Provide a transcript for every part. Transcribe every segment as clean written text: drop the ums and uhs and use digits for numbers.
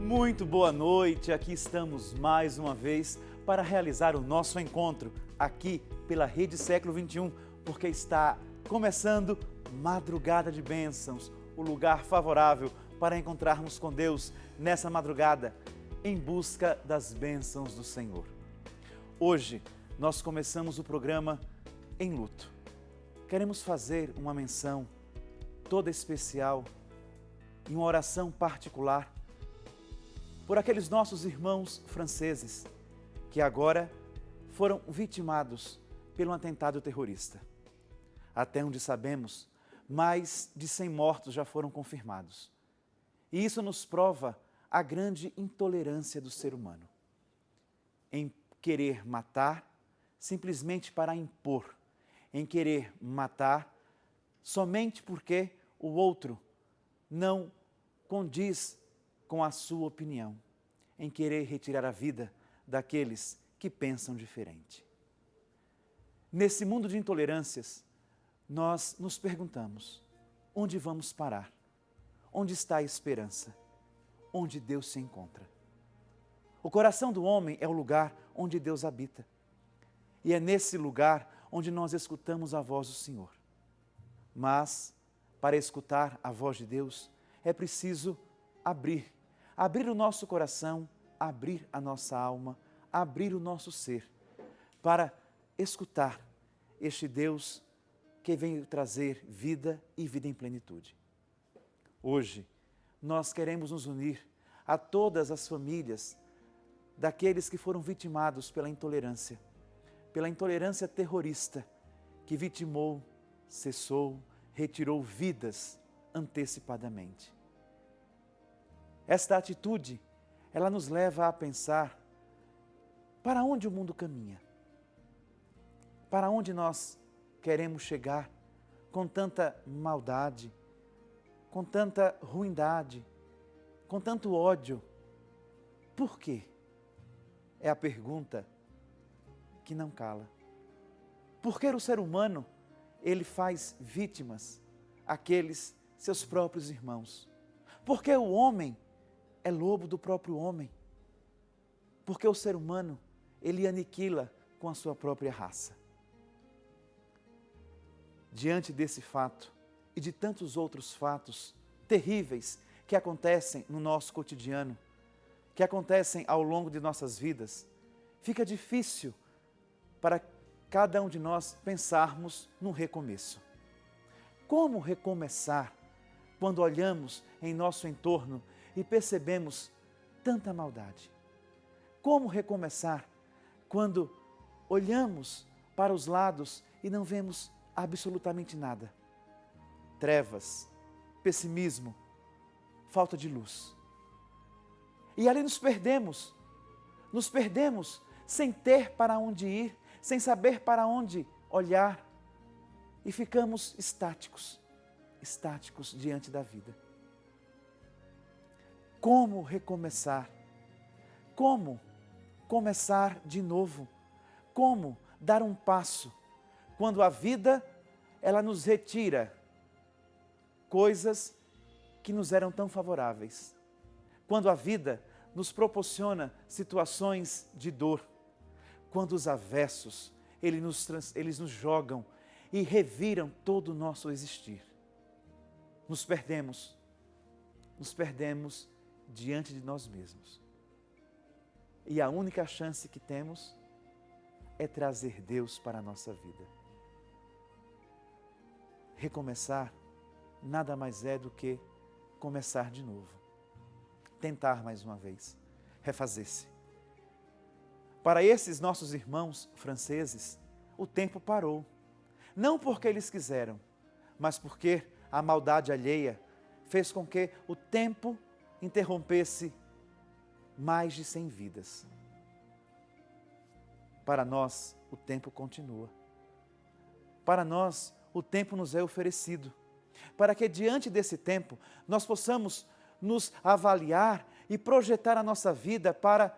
Muito boa noite, aqui estamos mais uma vez para realizar o nosso encontro aqui pela Rede Século XXI, porque está começando Madrugada de Bênçãos, o lugar favorável para encontrarmos com Deus nessa madrugada, em busca das bênçãos do Senhor. Hoje nós começamos o programa em luto. Queremos fazer uma menção toda especial e uma oração particular por aqueles nossos irmãos franceses que agora foram vitimados pelo atentado terrorista. Até onde sabemos, mais de 100 mortos já foram confirmados. E isso nos prova a grande intolerância do ser humano em querer matar simplesmente para impor, em querer matar somente porque o outro não condiz com a sua opinião, em querer retirar a vida daqueles que pensam diferente. Nesse mundo de intolerâncias, nós nos perguntamos, onde vamos parar? Onde está a esperança? Onde Deus se encontra? O coração do homem é o lugar onde Deus habita. E é nesse lugar onde nós escutamos a voz do Senhor. Mas, para escutar a voz de Deus, é preciso abrir o nosso coração, abrir a nossa alma, abrir o nosso ser, para escutar este Deus que vem trazer vida e vida em plenitude. Hoje, nós queremos nos unir a todas as famílias daqueles que foram vitimados pela intolerância terrorista, que vitimou, cessou, retirou vidas antecipadamente. Esta atitude, ela nos leva a pensar para onde o mundo caminha, para onde nós queremos chegar com tanta maldade, com tanta ruindade, com tanto ódio. Por quê? É a pergunta que não cala. Por que o ser humano, ele faz vítimas àqueles seus próprios irmãos? Por que o homem é lobo do próprio homem? Porque o ser humano, ele aniquila com a sua própria raça. Diante desse fato e de tantos outros fatos terríveis que acontecem no nosso cotidiano, que acontecem ao longo de nossas vidas, fica difícil para cada um de nós pensarmos num recomeço. Como recomeçar quando olhamos em nosso entorno e percebemos tanta maldade? Como recomeçar quando olhamos para os lados e não vemos absolutamente nada? Trevas, pessimismo, falta de luz. E ali nos perdemos sem ter para onde ir, sem saber para onde olhar e ficamos estáticos diante da vida. Como recomeçar? Como começar de novo? Como dar um passo quando a vida, ela nos retira coisas que nos eram tão favoráveis? Quando a vida nos proporciona situações de dor, quando os avessos, eles nos jogam e reviram todo o nosso existir. Nos perdemos diante de nós mesmos. E a única chance que temos é trazer Deus para a nossa vida. Recomeçar nada mais é do que começar de novo. Tentar mais uma vez, refazer-se. Para esses nossos irmãos franceses, o tempo parou. Não porque eles quiseram, mas porque a maldade alheia fez com que o tempo interrompesse mais de 100 vidas. Para nós, o tempo continua. Para nós, o tempo nos é oferecido, para que diante desse tempo nós possamos nos avaliar e projetar a nossa vida para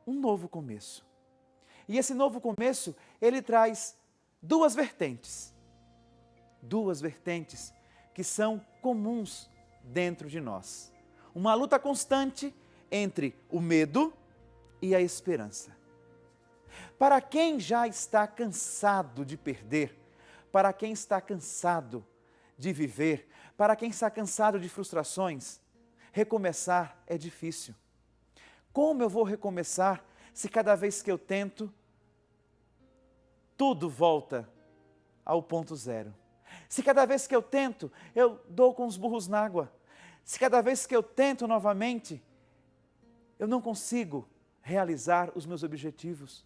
um novo começo. E esse novo começo, ele traz duas vertentes que são comuns dentro de nós. uma luta constante entre o medo e a esperança. Para quem já está cansado de perder, para quem está cansado de viver, para quem está cansado de frustrações, recomeçar é difícil. Como eu vou recomeçar se cada vez que eu tento, tudo volta ao ponto zero? Se cada vez que eu tento, eu dou com os burros na água. Se cada vez que eu tento novamente, eu não consigo realizar os meus objetivos.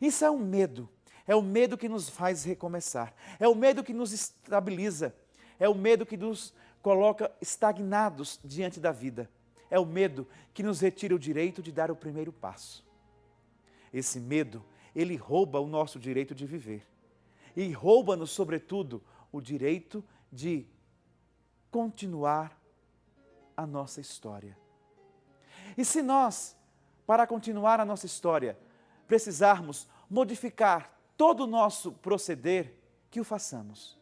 Isso é um medo. É o medo que nos faz recomeçar. É o medo que nos estabiliza. É o medo que nos coloca estagnados diante da vida. É o medo que nos retira o direito de dar o primeiro passo. Esse medo, ele rouba o nosso direito de viver. E rouba-nos, sobretudo, o direito de continuar a nossa história. E se nós, para continuar a nossa história, precisarmos modificar todo o nosso proceder, que o façamos.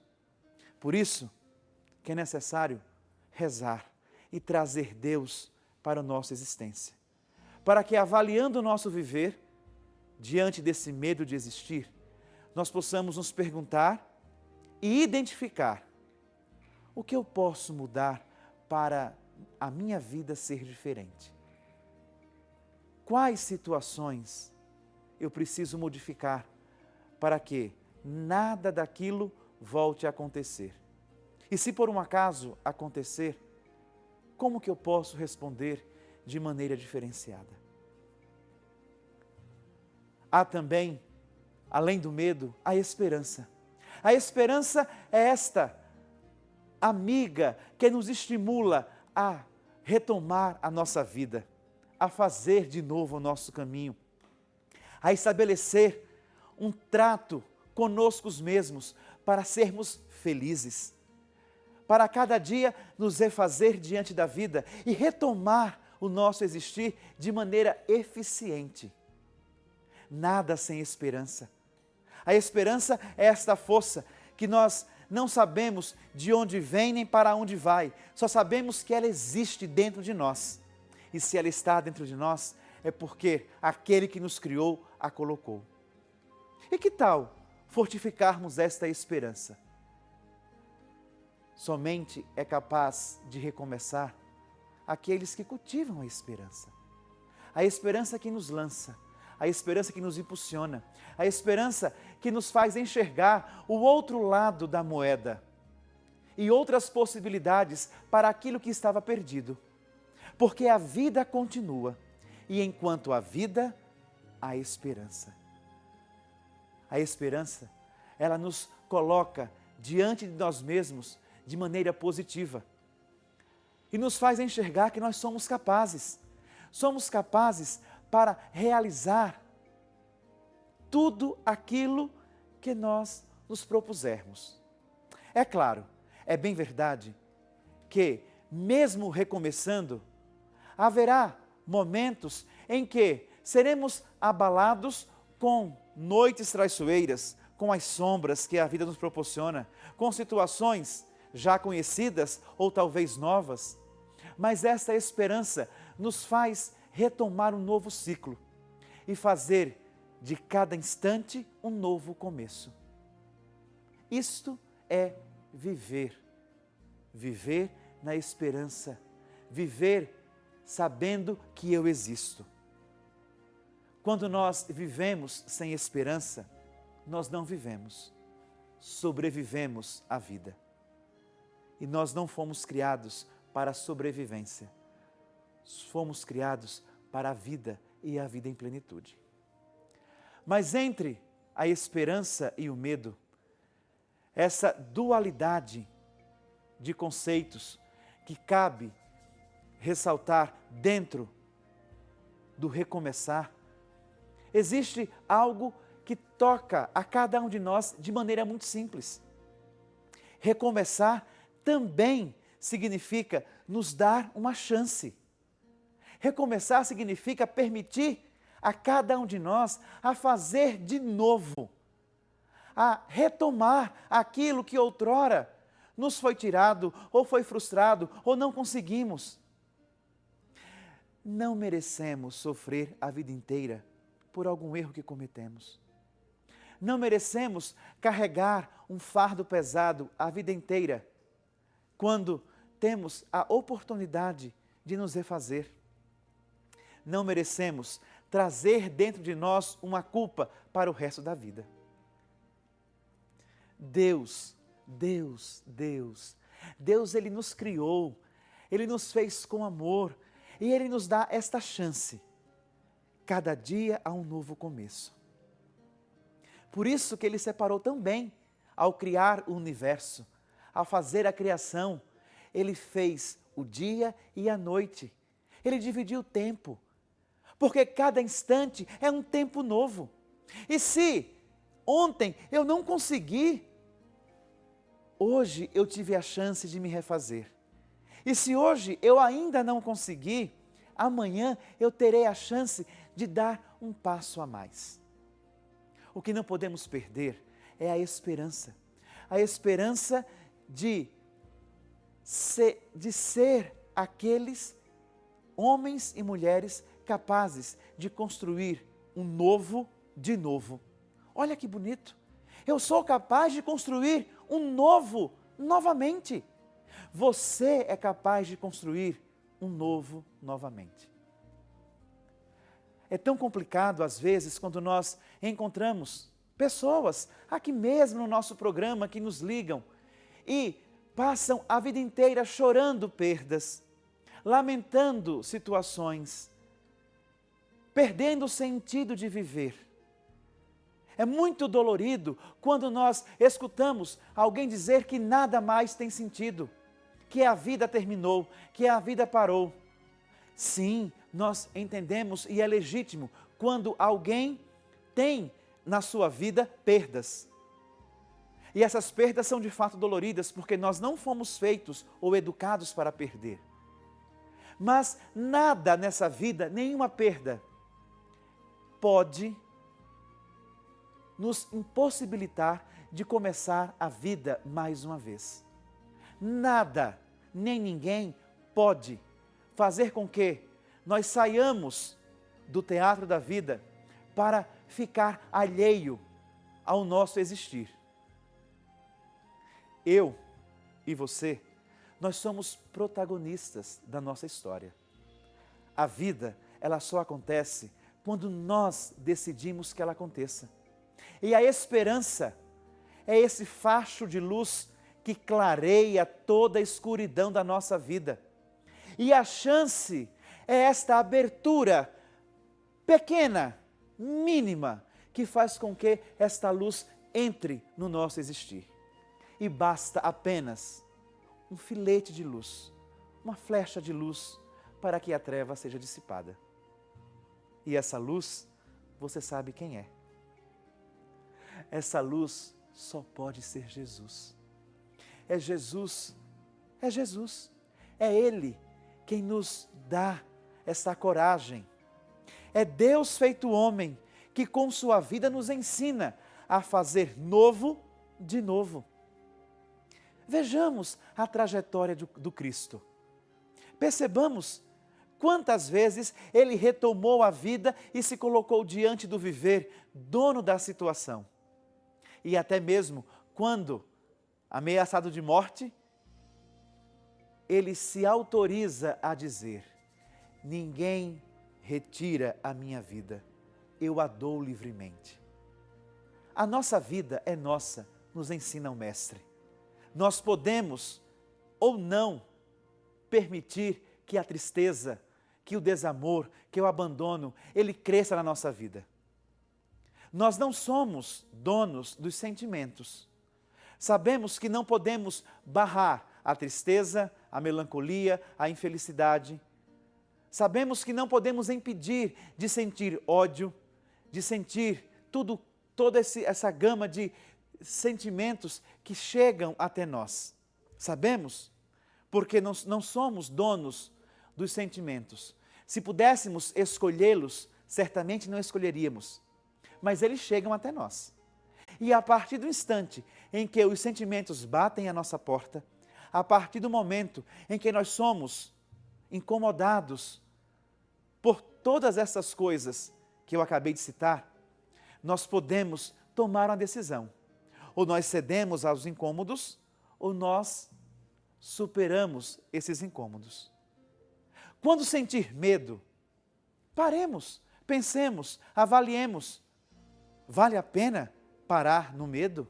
Por isso que é necessário rezar e trazer Deus para a nossa existência. Para que, avaliando o nosso viver, diante desse medo de existir, nós possamos nos perguntar e identificar o que eu posso mudar para a minha vida ser diferente. Quais situações eu preciso modificar para que nada daquilo volte a acontecer? E se por um acaso acontecer, como que eu posso responder de maneira diferenciada? Há também, além do medo, a esperança. A esperança é esta amiga que nos estimula a retomar a nossa vida, a fazer de novo o nosso caminho, a estabelecer um trato conosco mesmos para sermos felizes, para cada dia nos refazer diante da vida e retomar o nosso existir de maneira eficiente. Nada sem esperança. A esperança é esta força que nós não sabemos de onde vem nem para onde vai, só sabemos que ela existe dentro de nós. E se ela está dentro de nós, é porque aquele que nos criou a colocou. E que tal fortificarmos esta esperança? Somente é capaz de recomeçar aqueles que cultivam a esperança. A esperança que nos lança, a esperança que nos impulsiona, a esperança que nos faz enxergar o outro lado da moeda e outras possibilidades para aquilo que estava perdido. Porque a vida continua e enquanto há vida, há esperança. A esperança, ela nos coloca diante de nós mesmos de maneira positiva e nos faz enxergar que nós somos capazes para realizar tudo aquilo que nós nos propusermos. É claro, é bem verdade que, mesmo recomeçando, haverá momentos em que seremos abalados com noites traiçoeiras, com as sombras que a vida nos proporciona, com situações já conhecidas ou talvez novas, mas esta esperança nos faz retomar um novo ciclo e fazer de cada instante um novo começo. Isto é viver. Viver na esperança. Viver sabendo que eu existo. Quando nós vivemos sem esperança, nós não vivemos, sobrevivemos à vida. E nós não fomos criados para a sobrevivência. Fomos criados para a vida e a vida em plenitude. Mas entre a esperança e o medo, essa dualidade de conceitos que cabe ressaltar dentro do recomeçar, existe algo que toca a cada um de nós de maneira muito simples. Recomeçar também significa nos dar uma chance. Recomeçar significa permitir a cada um de nós a fazer de novo, a retomar aquilo que outrora nos foi tirado, ou foi frustrado, ou não conseguimos. não merecemos sofrer a vida inteira por algum erro que cometemos. Não merecemos carregar um fardo pesado a vida inteira quando temos a oportunidade de nos refazer. Não merecemos trazer dentro de nós uma culpa para o resto da vida. Deus, Ele nos criou, Ele nos fez com amor e Ele nos dá esta chance. Cada dia há um novo começo. Por isso que Ele separou tão bem ao criar o universo, ao fazer a criação. Ele fez o dia e a noite. Ele dividiu o tempo, porque cada instante é um tempo novo. E se ontem eu não consegui, hoje eu tive a chance de me refazer. E se hoje eu ainda não consegui, amanhã eu terei a chance de dar um passo a mais. O que não podemos perder é a esperança de ser aqueles homens e mulheres capazes de construir um novo de novo. Olha que bonito! Eu sou capaz de construir um novo novamente. Você é capaz de construir um novo novamente. É tão complicado às vezes quando nós encontramos pessoas aqui mesmo no nosso programa que nos ligam e passam a vida inteira chorando perdas, lamentando situações, perdendo o sentido de viver. É muito dolorido quando nós escutamos alguém dizer que nada mais tem sentido, que a vida terminou, que a vida parou. Sim, nós entendemos e é legítimo quando alguém tem na sua vida perdas. E essas perdas são de fato doloridas porque nós não fomos feitos ou educados para perder. Mas nada nessa vida, nenhuma perda, pode nos impossibilitar de começar a vida mais uma vez. Nada, nem ninguém pode fazer com que nós saiamos do teatro da vida para ficar alheio ao nosso existir. Eu e você, nós somos protagonistas da nossa história. A vida, ela só acontece quando nós decidimos que ela aconteça. E a esperança é esse facho de luz que clareia toda a escuridão da nossa vida. E a chance é esta abertura pequena, mínima, que faz com que esta luz entre no nosso existir. E basta apenas um filete de luz, uma flecha de luz, para que a treva seja dissipada. E essa luz, você sabe quem é. Essa luz só pode ser Jesus. É Jesus, é Jesus. É Ele quem nos dá essa coragem. É Deus feito homem que com sua vida nos ensina a fazer novo de novo. Vejamos a trajetória do Cristo. Percebamos quantas vezes Ele retomou a vida e se colocou diante do viver, dono da situação. E até mesmo quando, ameaçado de morte, Ele se autoriza a dizer: ninguém retira a minha vida, eu a dou livremente. A nossa vida é nossa, nos ensina o Mestre. Nós podemos ou não permitir que a tristeza, que o desamor, que o abandono, ele cresça na nossa vida. Nós não somos donos dos sentimentos. Sabemos que não podemos barrar a tristeza, a melancolia, a infelicidade. Sabemos que não podemos impedir de sentir ódio, de sentir toda essa gama de sentimentos que chegam até nós. Sabemos, porque não somos donos dos sentimentos. Se pudéssemos escolhê-los, certamente não escolheríamos. Mas eles chegam até nós. E a partir do instante em que os sentimentos batem à nossa porta, a partir do momento em que nós somos incomodados por todas essas coisas que eu acabei de citar, nós podemos tomar uma decisão. Ou nós cedemos aos incômodos, ou nós superamos esses incômodos. Quando sentir medo, paremos, pensemos, avaliemos. Vale a pena parar no medo?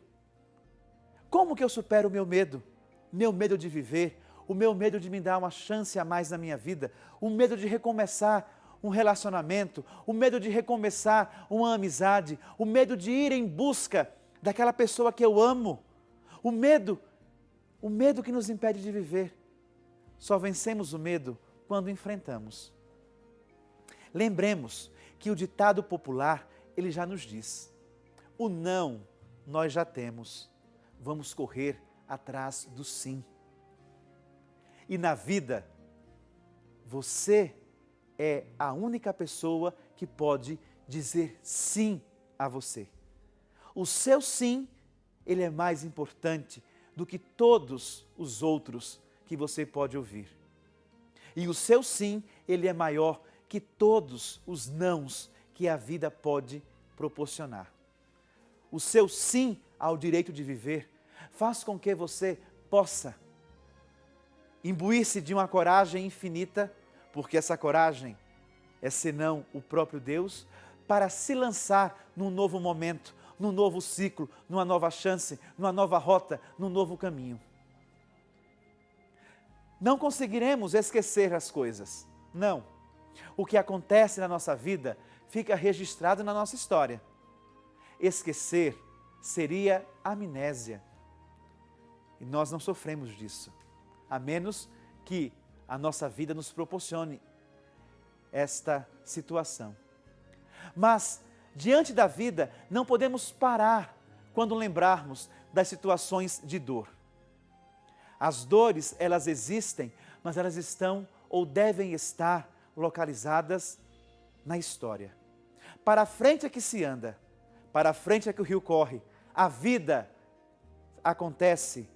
Como que eu supero o meu medo? Meu medo de viver, o meu medo de me dar uma chance a mais na minha vida, o medo de recomeçar um relacionamento, o medo de recomeçar uma amizade, o medo de ir em busca daquela pessoa que eu amo, o medo que nos impede de viver. Só vencemos o medo quando enfrentamos. Lembremos que o ditado popular, ele já nos diz: o não nós já temos, vamos correr atrás do sim. E na vida, você é a única pessoa que pode dizer sim a você. O seu sim, ele é mais importante do que todos os outros que você pode ouvir. E o seu sim, ele é maior que todos os nãos que a vida pode proporcionar. O seu sim ao direito de viver faz com que você possa imbuir-se de uma coragem infinita, porque essa coragem é senão o próprio Deus, para se lançar num novo momento, num novo ciclo, numa nova chance, numa nova rota, num novo caminho. Não conseguiremos esquecer as coisas, não. O que acontece na nossa vida fica registrado na nossa história. Esquecer seria amnésia. E nós não sofremos disso, a menos que a nossa vida nos proporcione esta situação. Mas, diante da vida, não podemos parar quando lembrarmos das situações de dor. As dores, elas existem, mas elas estão ou devem estar localizadas na história. Para a frente é que se anda, para a frente é que o rio corre. A vida acontece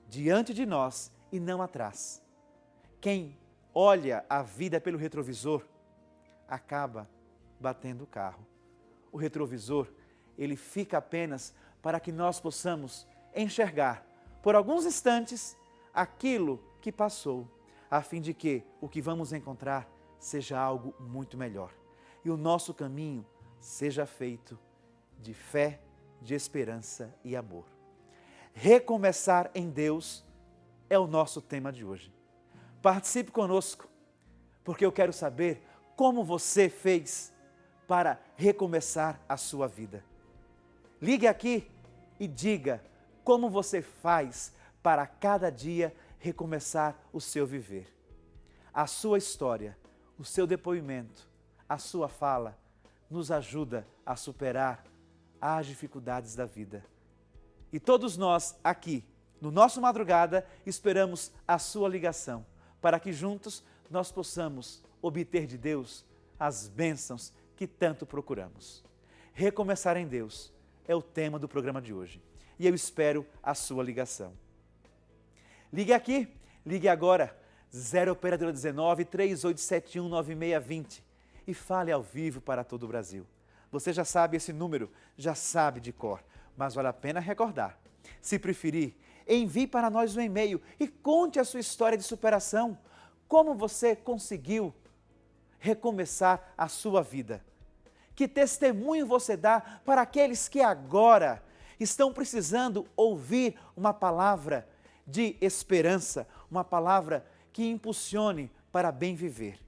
diante de nós e não atrás. Quem olha a vida pelo retrovisor acaba batendo o carro. O retrovisor, ele fica apenas para que nós possamos enxergar por alguns instantes aquilo que passou, a fim de que o que vamos encontrar seja algo muito melhor. E o nosso caminho seja feito de fé, de esperança e amor. Recomeçar em Deus é o nosso tema de hoje. Participe conosco, porque eu quero saber como você fez para recomeçar a sua vida. Ligue aqui e diga como você faz para cada dia recomeçar o seu viver. A sua história, o seu depoimento, a sua fala nos ajuda a superar as dificuldades da vida. E todos nós aqui, no nosso Madrugada, esperamos a sua ligação, para que juntos nós possamos obter de Deus as bênçãos que tanto procuramos. Recomeçar em Deus é o tema do programa de hoje. E eu espero a sua ligação. Ligue aqui, ligue agora, 0 operadora 19 3871 9620 e fale ao vivo para todo o Brasil. Você já sabe esse número, já sabe de cor, mas vale a pena recordar. Se preferir, envie para nós um e-mail e conte a sua história de superação. Como você conseguiu recomeçar a sua vida? Que testemunho você dá para aqueles que agora estão precisando ouvir uma palavra de esperança, uma palavra que impulsione para bem viver?